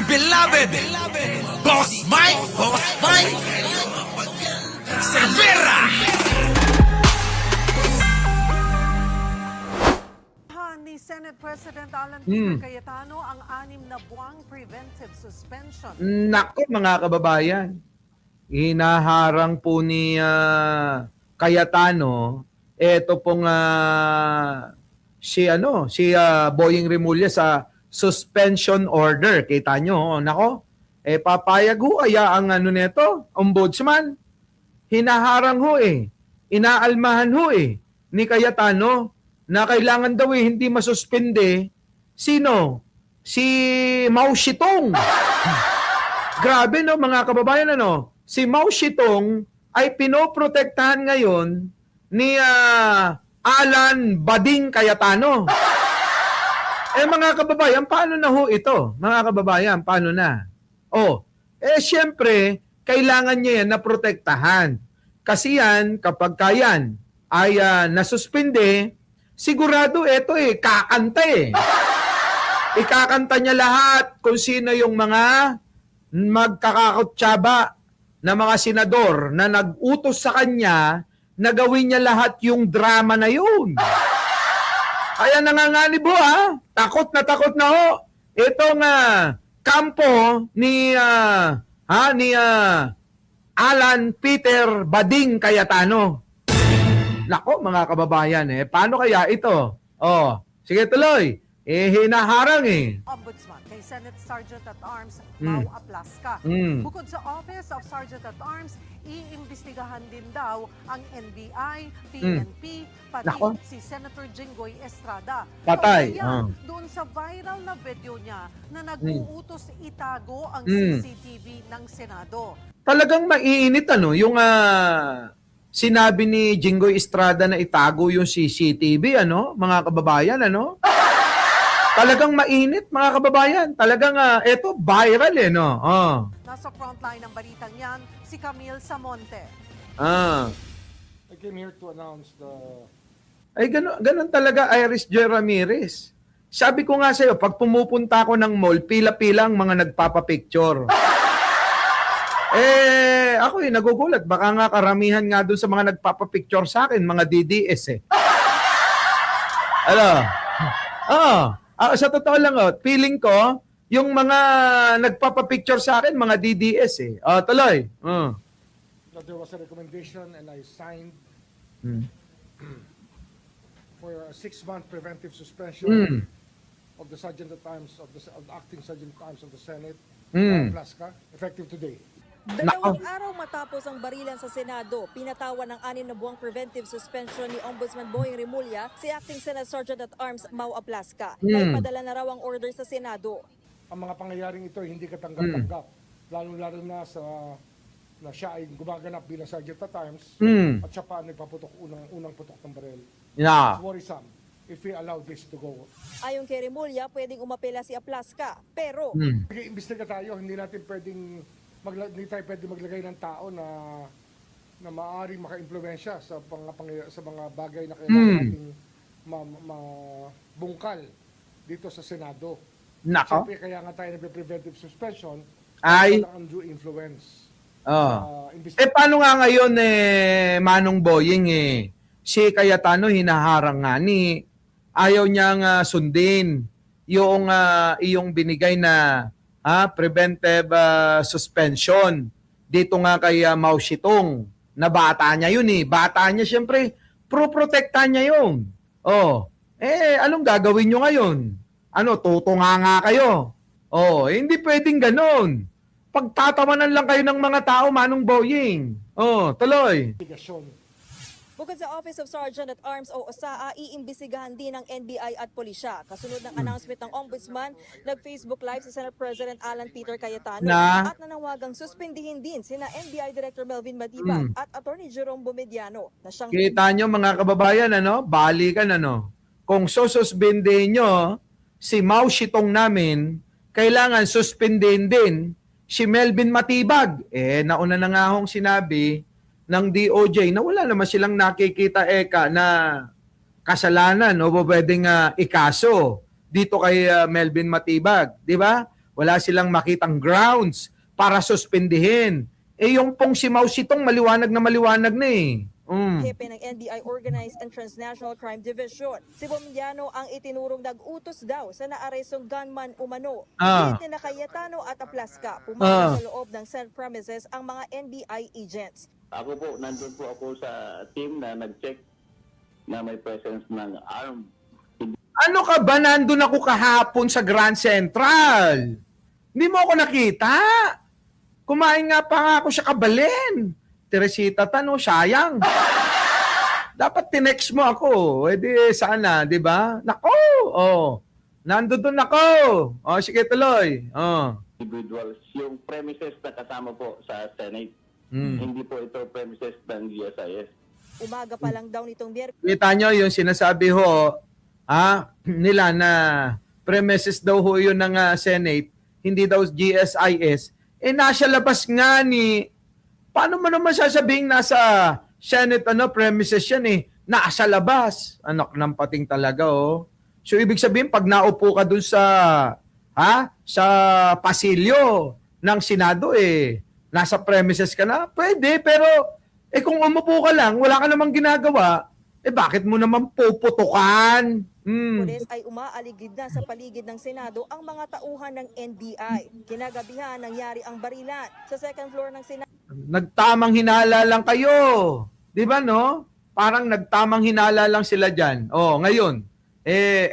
beloved Boss Mike Cervera. Ni Senate President Alan Peter Cayetano ang 6 na buwang preventive suspension. Nako mga kababayan, inaharang po ni Cayetano ito pong si Boying Remulla sa suspension order. Kita nyo, nako, papayag ho kaya ang neto, ombudsman. Hinaharang ho inaalmahan ho ni Cayetano na kailangan daw hindi masuspende. Sino? Si Mao Zedong. Grabe no mga kababayan Si Mao Zedong ay pinoprotektahan ngayon ni Alan Bading Cayetano. Mga kababayan, paano na ho ito? Mga kababayan, paano na? Siyempre, kailangan niya yan na protektahan. Kasi yan, kapag kayan ay nasuspende, sigurado ito kakanta Ikakanta niya lahat kung sino yung mga magkakakutsaba na mga senador na nag-utos sa kanya na gawin niya lahat yung drama na yun. Kaya nanganganib ho takot na ho. Itong kampo ni Alan Peter Bading Cayetano. Nako mga kababayan paano kaya ito? Sige tuloy. Hinaharang Ombudsman kay Senate Sergeant at Arms Mau Aplasca. Bukod sa Office of Sergeant at Arms, iimbestigahan din daw ang NBI, PNP, pati si Senator Jinggoy Estrada. Patay. Doon sa viral na video niya na nag-uutos itago ang CCTV ng Senado. Talagang maiinit yung sinabi ni Jinggoy Estrada na itago yung CCTV mga kababayan Talagang mainit mga kababayan. Talagang eto viral Nasa frontline ng balitang yan si Camille Samonte. I came here to announce the... Ay ganun talaga Iris J. Ramirez. Sabi ko nga sa'yo, pag pumupunta ako ng mall, pila-pila ang mga nagpapapicture. Ako nagugulat. Baka nga karamihan nga doon sa mga nagpapapicture sa akin, mga DDS sa totoo lang feeling ko, yung mga nagpapapicture sa akin, mga DDS tuloy. That there was a recommendation and I signed for a 6-month preventive suspension of the Sergeant at Arms, of the Acting Sergeant at Arms of the Senate, Plasca, effective today. Dalawang araw matapos ang barilan sa Senado, pinatawan ng 6 na buwang preventive suspension ni Ombudsman Boying Remulla si Acting Senate Sergeant at Arms Mau Aplasca. Naipadala na raw ang order sa Senado. Ang mga pangyayaring ito hindi katanggap-tanggap, lalo-lalo na siya ay gumaganap bilang Sergeant at Arms at siya pa nagpaputok unang putok ng baril. Yeah. It's worrisome if we allow this to go. Ayon kay Remulla, pwedeng umapela si Aplasca, pero Mag-iimbestiga tayo, hindi tayo pwede maglagay ng tao na maaaring maka-impluwensya sa mga bagay na kailangan nating mabungkal dito sa Senado. Nako. Siyempre, kaya nga tayo nagpe-preventive suspension ay undue influence. Paano nga ngayon Manong Boying si Cayetano hinaharang nga ayaw niyang sundin yung iyong binigay na preventive suspension dito nga kay Mao Zedong na bata niya yun Bata niya siyempre, pro-protektahan niya yun. Anong gagawin niyo ngayon? Tutunga nga kayo? Hindi pwedeng ganon. Pagtatawanan lang kayo ng mga tao, Manong Boying. Tuloy. bukod sa Office of Sergeant at Arms o OSAA, iimbisigahan din ng NBI at pulisya. Kasunod ng announcement ng Ombudsman, nag-Facebook Live si Senate President Alan Peter Cayetano at nanawagang suspindihin din sina NBI Director Melvin Matibag at Attorney Jerome Bomediano na siyang... Kita nyo mga kababayan, balikan kung sususpindihin nyo si Mao Zedong namin, kailangan suspindihin din si Melvin Matibag. Nauna na nga akong sinabi ng DOJ na wala naman silang nakikita na kasalanan o pwedeng ikaso dito kay Melvin Matibag, di ba? Wala silang makitang grounds para suspendihin. Eh yung pong si Mao Zedong maliwanag na eh. Hepe ng NBI Organized and Transnational Crime Division. Si Bomediano ang itinurong nag-utos daw sa naarestong gunman umano. Ah. Hit ni Cayetano at Aplasca, pumasok sa loob ng Senate premises ang mga NBI agents. Ako po, nandun po ako sa team na nag-check na may presence ng arm. Ano ka ba? Nandun ako kahapon sa Grand Central. Hindi mo ako nakita. Kumain nga pa nga ako sa Kabalen. Teresita, tano, sayang. Dapat tinext mo ako. E di, sana, di ba? Nako, nandun ako. Sige, tuloy. Individuals, yung premises na kasama po sa Senate. Hindi po ito premises ng GSIS. Umaga pa lang daw nitong Miyerkules. Kita nyo yung sinasabi ho, nila na premises daw ho yun ng Senate, hindi daw GSIS. Nasa labas nga ni, paano mo naman sasabing nasa Senate premises yan nasa labas. Anak ng pating talaga So ibig sabihin pag naupo ka dun sa sa pasilyo ng Senado nasa premises ka na, pwede, pero kung umupo ka lang, wala ka namang ginagawa, bakit mo naman puputukan? Pulis ay umaaligid na sa paligid ng Senado ang mga tauhan ng NBI. Kinagabihan nangyari ang barilan sa second floor ng Senado. Nagtamang hinala lang kayo. Di ba no? Parang nagtamang hinala lang sila dyan. Ngayon,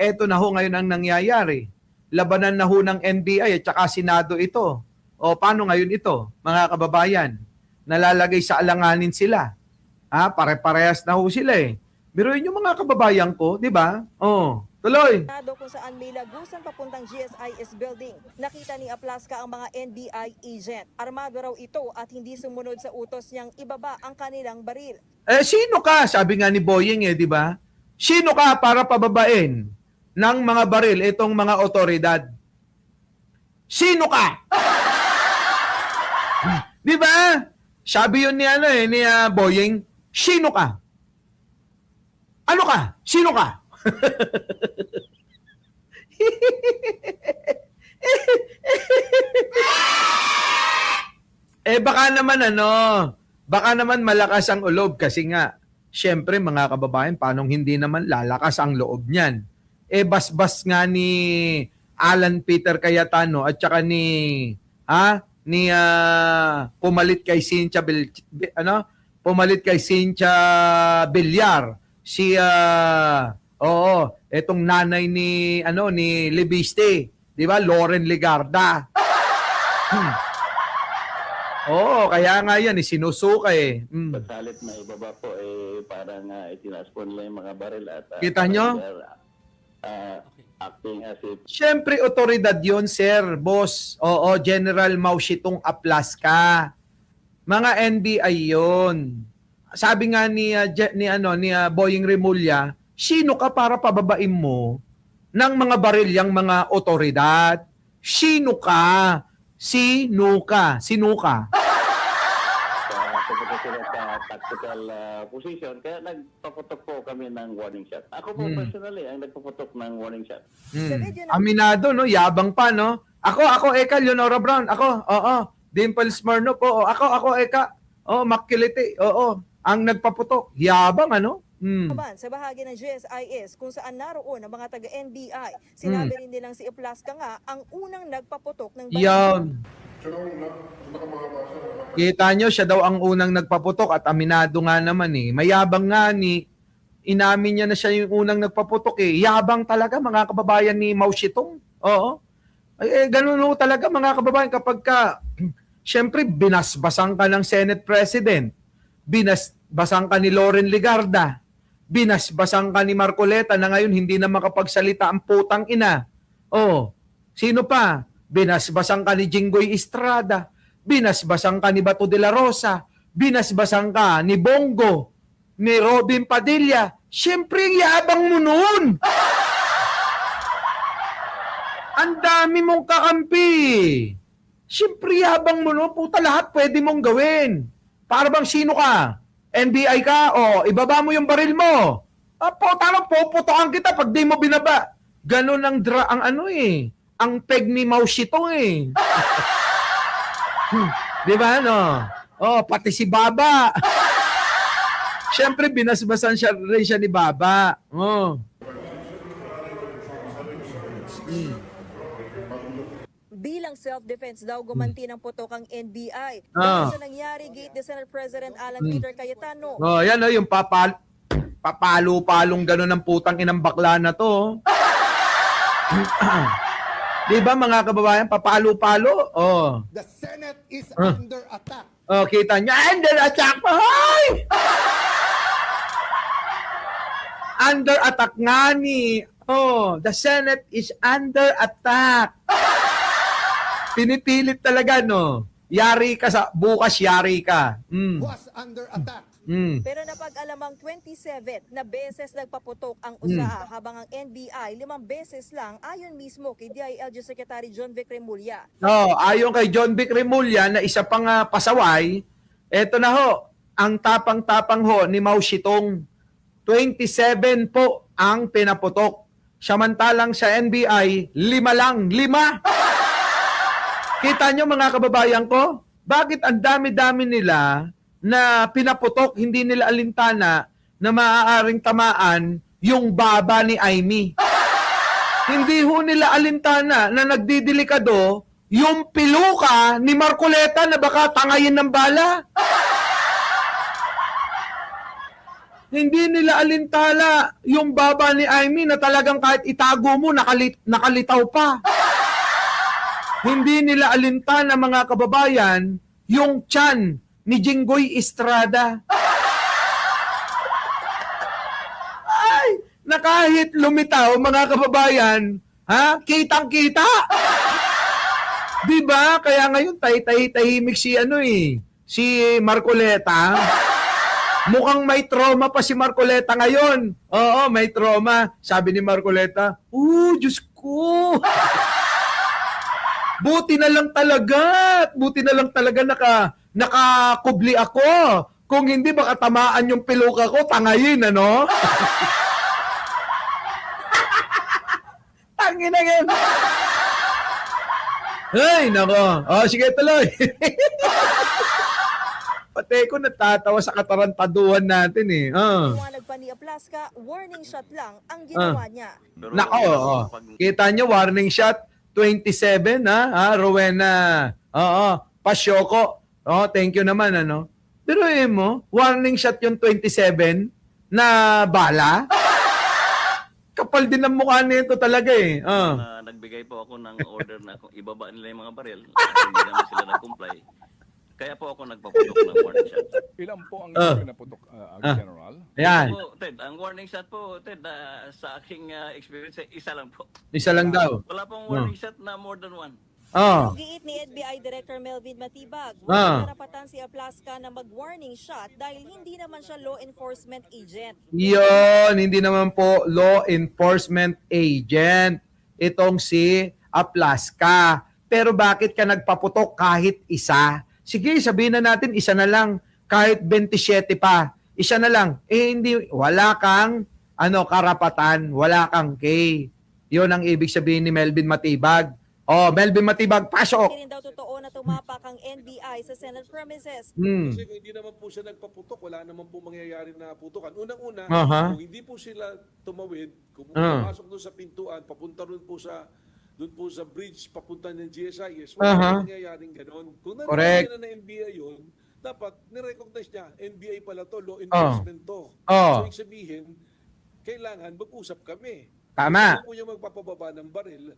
eto na ho ngayon ang nangyayari. Labanan na ho ng NBI at saka Senado ito. Paano ngayon ito, mga kababayan? Nalalagay sa alanganin sila. Pare-parehas na ho sila Biruin yung mga kababayan ko, di ba? Tuloy. Kung saan may lagusan papuntang GSIS building. Nakita ni Aplasca ang mga NBI agent. Armado raw ito at hindi sumunod sa utos niyang ibaba ang kanilang baril. Sino ka? Sabi nga ni Boying di ba? Sino ka para pababain ng mga baril itong mga otoridad? Sino ka? Di ba? Sabi yun ni ni Boying, sino ka? Ano ka? Sino ka? baka naman malakas ang ulob kasi nga, syempre mga kababayan, paano hindi naman lalakas ang loob niyan? Basbas nga ni Alan Peter Cayetano at saka ni pumalit kay Cynthia Villar etong nanay ni Libiste, 'di ba? Lauren Legarda. Kaya nga yan sinusuka Pagsalit na ibaba po parang itinaas po nila yung mga baril at Kita nyo? Acting as if Siyempre otoridad 'yon, sir, boss. General Mao Zedong Aplasca. Mga NBI 'yon. Sabi nga ni Boying Remulla, sino ka para pababain mo ng mga barilyang mga otoridad? Sino ka? Sino ka? pupunta sila sa tactical position. Kaya nagpaputok po kami ng warning shot. Ako po personally ang nagpaputok ng warning shot. Aminado, no? Yabang pa, no? Ako, Eka, Leonora Brown. Ako, Dimple Smirnoff, Ako, Eka. Makulite, ang nagpaputok. Yabang, ano? Naman, sa bahagi ng GSIS kung saan naroon ang mga taga-NBI, sinabi rin nilang si Aplasca nga ang unang nagpaputok ng Yan. Kita nyo, siya daw ang unang nagpaputok at aminado nga naman Mayabang nga inamin niya na siya yung unang nagpaputok Yabang talaga mga kababayan ni Mao Zedong. Oo. Ganun talaga mga kababayan kapag syempre binasbasan ka ng Senate President, binasbasan ka ni Lauren Legarda, binasbasan ka ni Marcoleta na ngayon hindi na makapagsalita ang putang ina. Sino pa? Binasbasan ka ni Jinggoy Estrada, binasbasan ka ni Bato de la Rosa, binasbasan ka ni Bongo, ni Robin Padilla. Siyempre, yabang mo noon. Ang dami mong kakampi. Siyempre, yabang mo noon. Puta, lahat pwede mong gawin. Para bang sino ka? NBI ka? Ibaba mo yung baril mo. Puta lang, puputokan kita pag di mo binaba. Ganon ang ang peg ni Mao Zedong eh. Di ba, no? Oh, pati si Baba. Siyempre, binasbasan rin siya ni Baba. Oh. Bilang self-defense daw gumanti ng putok ang NBI. Ah. Dahil sa nangyari, gate ni Senate President Alan Peter Cayetano. Oh, yan oh, yung papalo-palong gano'n ng putang inang bakla na to. Di ba mga kababayan, papalo-palo? Oh. The Senate is under attack. Oh, kita niya, under attack pa, hoy! Under attack nga ni. Oh, the Senate is under attack. Pinipilit talaga, no? Yari ka sa, bukas yari ka. Was under attack. Pero napag-alamang 27 na beses nagpaputok ang USAA habang ang NBI 5 beses lang ayon mismo kay DILG Secretary John Vic Remulla. Oh, ayon kay John Vic Remulla na isa pang pasaway, eto na ho, ang tapang-tapang ho ni Mao Zedong. 27 po ang pinaputok. Samantalang sa NBI, 5 lang. 5! Kita nyo mga kababayan ko, bakit ang dami-dami nila na pinaputok, hindi nila alintana na maaaring tamaan yung baba ni Amy. Hindi ho nila alintana na nagdidelikado yung piluka ni Marcoleta na baka tangayin ng bala. Hindi nila alintala yung baba ni Amy na talagang kahit itago mo, nakalitaw pa. Hindi nila alintana mga kababayan yung tiyan ni Jinggoy Estrada. Ay, na kahit lumitaw mga kababayan, ha? Kitang-kita. 'Di ba? Kaya ngayon tahimik si si Marcoleta. Mukhang may trauma pa si Marcoleta ngayon. Oo, may trauma. Sabi ni Marcoleta, Diyos ko. Buti na lang talaga nakakubli ako. Kung hindi, baka tamaan yung piluka ko, tangayin, ano? Tangin na yan. Ay, nako. Sige, tuloy. Pati ko natatawa sa katarantaduhan natin eh. Liwanag pa ni Aplaska, warning shot lang ang ginawa niya. Nako, kita nyo, warning shot, 27, Rowena. Pasyoko. Thank you naman, ano. Pero mo, warning shot yung 27 na bala. Kapal din ang mukha nito talaga eh. Nagbigay po ako ng order na kung ibaba nila yung mga baril. Hindi naman sila nag-comply. Kaya po ako nagpaputok ng warning shot. Ilan po ang pinaputok, General? Ayan. Po, Ted, ang warning shot po, Ted, sa aking experience, isa lang po. Isa lang daw. Wala pong warning shot na more than one. Giit ni NBI Director Melvin Matibag, walang karapatan si Aplaska na mag-warning shot dahil hindi naman siya law enforcement agent. Yun, hindi naman po law enforcement agent. Itong si Aplaska. Pero bakit ka nagpaputok kahit isa? Sige, sabihin na natin, isa na lang. Kahit 27 pa. Isa na lang. Hindi, wala kang karapatan. Wala kang K. Yun ang ibig sabihin ni Melvin Matibag. Melvin Matibag, pasok! Hindi rin daw totoo na tumapak ang NBI sa Senate premises. Kasi kung hindi naman po siya nagpaputok, wala naman po mangyayari na putukan. Unang-una, kung hindi po sila tumawid, kung pumasok doon sa pintuan, papunta doon po sa bridge, papunta ng GSIS, wala nangyayaring ganon. Kung narinig na NBI yun, dapat nirecognize niya, NBI pala to, law enforcement to. So, ibig sabihin, kailangan mag-usap kami. Tama. Hindi po niya magpapababa ng baril,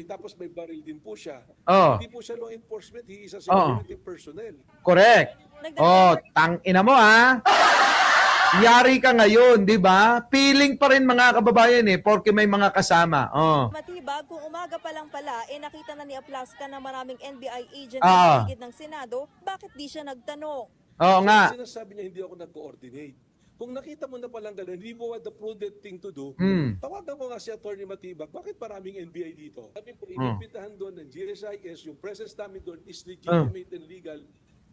tapos may baril din po siya. Hindi po siya law enforcement, he is a security personnel. Correct. Tang-ina mo Yari ka ngayon, di ba? Feeling pa rin mga kababayan porque may mga kasama. Matibag, kung umaga pa lang pala, nakita na ni Aplaska na maraming NBI agent sa paligid ng Senado, bakit di siya nagtanong? Oo nga. Sinasabi niya hindi ako nag-coordinate. Kung nakita mo na palang gano'n, hindi mo the prudent thing to do, tawagan mo nga si Atty. Matibag, bakit maraming NBI dito? Sabi po, inipitahan doon ng GSIS, yung presence namin doon is legitimate and legal.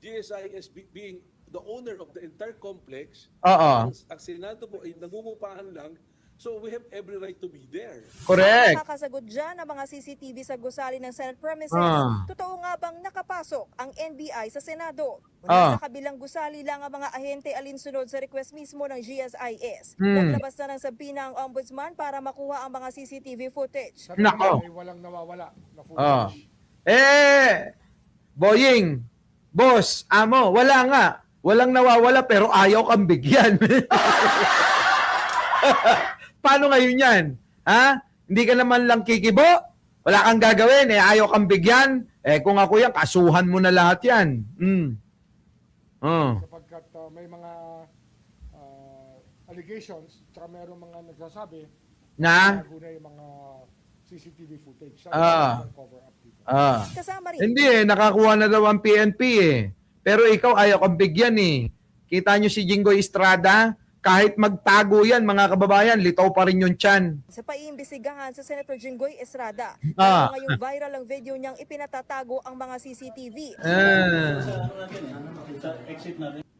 GSIS being the owner of the entire complex, ang Senado po ay nangungupahan lang So we have every right to be there. Correct. Nakakasagot dyan ang mga CCTV sa gusali ng Senate premises. Ah. Totoo nga bang nakapasok ang NBI sa Senado? Ah. Sa kabilang gusali lang ang mga ahente alinsunod sa request mismo ng GSIS. Hmm. Naglabas na ng sabina ang ombudsman para makuha ang mga CCTV footage. Sabi Nako. ay walang nawawala na Ah. footage. Boying, boss, amo, wala nga. Walang nawawala pero ayaw kang bigyan. Paano ngayon yan? Ha? Hindi ka naman lang kikibo? Wala kang gagawin, ayaw kang bigyan? Kung ako yan, kasuhan mo na lahat yan. Sapagkat may mga allegations, tsaka mayroong mga nagsasabi Na? bago na yung mga CCTV footage. Ah. Cover up dito. Kasama rin Hindi nakakuha na daw ang PNP Pero ikaw ayaw kang bigyan Kita nyo si Jinggoy Estrada, kahit magtago yan mga kababayan, litaw pa rin yung tiyan. sa paiimbestigahan sa Senator Jinggoy Estrada. Ah. Ngayong viral ang video niyang ipinatatago ang mga CCTV.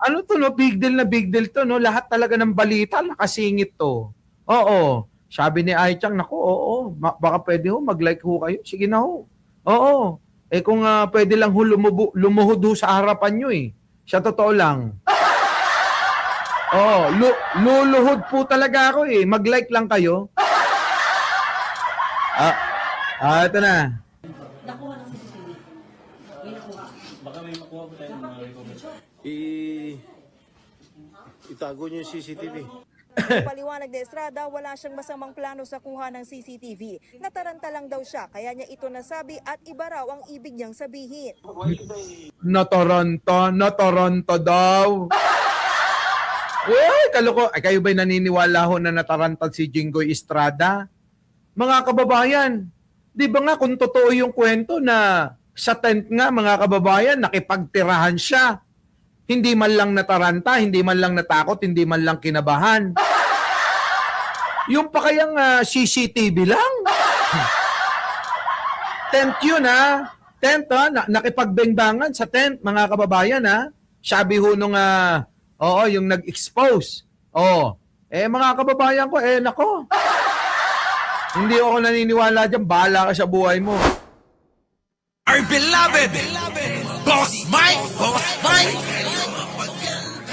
Ano to no? Big deal na big deal to no? Lahat talaga ng balita nakasingit to. Oo. Sabi ni Aichang, naku, oo. Baka pwede ho, mag-like ho kayo. Sige na ho. Oo. Kung pwede lang ho lumuhod ho sa harapan nyo Sa totoo lang. Oo. Luluhod po talaga ako Mag-like lang kayo. Ito na. Itago niyo yung CCTV. Paliwanag ni Estrada, wala siyang masamang plano sa kuha ng CCTV. Nataranta lang daw siya, kaya niya ito nasabi at iba raw ang ibig niyang sabihin. Na Toronto daw. Kaloko. Kayo ba'y naniniwala ho na natarantad si Jinggoy Estrada? Mga kababayan, di ba nga kung totoo yung kwento na sa tent nga mga kababayan, nakipagtirahan siya. Hindi man lang nataranta, hindi man lang natakot, hindi man lang kinabahan. Yung pa kayang CCTV lang? Tent yun Tent nakipagbengbangan sa tent mga kababayan Sabi ho nung yung nag-expose. Mga kababayan ko, nako. Hindi ako naniniwala dyan, bahala ka sa buhay mo. Our beloved Boss Mike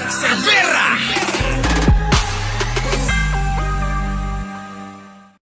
Cervera.